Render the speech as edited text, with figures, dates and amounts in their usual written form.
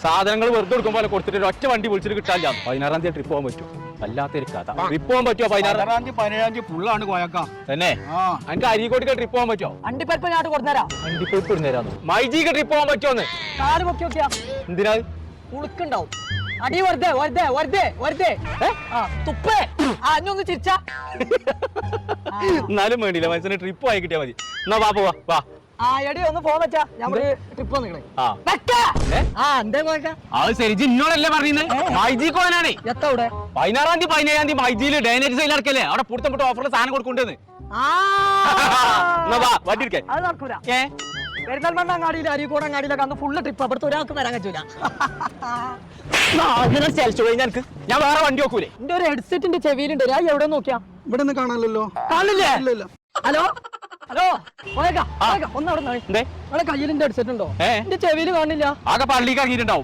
സാധനങ്ങൾ വെറുതെ കൊടുക്കുമ്പോൾ കൊടുത്തിട്ട് ഒറ്റ വണ്ടി വിളിച്ചിട്ട് കിട്ടാല്ല. 16-ാം തീയതി ട്രിപ്പ് പോകാൻ പറ്റും. വല്ലാത്തൊരു കഥ. ട്രിപ്പ് പോകാൻ പറ്റുമോ? 16-ാം തീയതി 17-ാം തീയതി ഫുള്ളാണ് കോയക്കാം തന്നെ. എനിക്ക് അരീക്കോടിക്ക് ട്രിപ്പ് പോകാൻ പറ്റുമോ? അണ്ടിപ്പരിപ്പ് ഞാൻ കൊടുത്തരാം. അണ്ടിപ്പരിപ്പ് ഇടുന്നേരാന്ന്. മൈജിക്ക് ട്രിപ്പ് പോകാൻ പറ്റുമോന്ന്? കാല് പൊക്കി നോക്കിയാ എന്തിനാ? ഉളുക്കുണ്ടാവും. അടി വെറുതെ വെറുതെ വെറുതെ വെറുതെ തുപ്പേ. അഞ്ഞൊന്ന് ചിരിച്ച. എന്നാലും വേണ്ടില്ല, മനസ്സിന് ട്രിപ്പ് ആയി കിട്ടിയാ മതി. എന്നാ വാ പോവാ വാ. എടി ഒന്ന് പോകാൻ പറ്റാ? ഞമ്മള് ട്രിപ്പ് വന്നിക്കണേ. അത് ശരി, ഇന്നോടല്ലേ പറയുന്നത്? മൈജിക്ക് പോകാനാണ്. എത്തവിടെ? 16-ാം തീയതി 17-ാം തീയതി മൈജിയിൽ ഡേനേജ് സെയിൽ നടക്കല്ലേ? അവിടെ പുറത്തപ്പെട്ട ഓഫറിൽ സാധനം കൊടുക്കണ്ടെന്ന്. വണ്ടി എടുക്കേ. അത് നടക്കൂല. പെരുന്തൽമണ്ണ അങ്ങാടിയിൽ അരീക്കോട് അങ്ങാടിയിലൊക്കെ അന്ന് ഫുള്ള് ട്രിപ്പ്. അവിടുത്തെ ഒരാൾക്ക് വരാൻ പറ്റൂല. ഞാൻ വേറെ വണ്ടി നോക്കൂലേ? എന്റെ ഒരു ഹെഡ്സെറ്റിന്റെ ചെവിയിലുണ്ട്. ഞാൻ എവിടെ നോക്കിയാ? ഇവിടെ നിന്ന് കാണാനല്ലോ. കാണില്ലേ? ഹലോ ഹലോ ഒന്ന് അവിടെ നിങ്ങളെ കയ്യിൽ എന്റെ ഹെഡ്സെറ്റ് ഉണ്ടോ? എന്റെ ചെവിയിൽ കാണില്ല. ആകെ പള്ളിക്ക് ഇറങ്ങിയിട്ടുണ്ടാവും.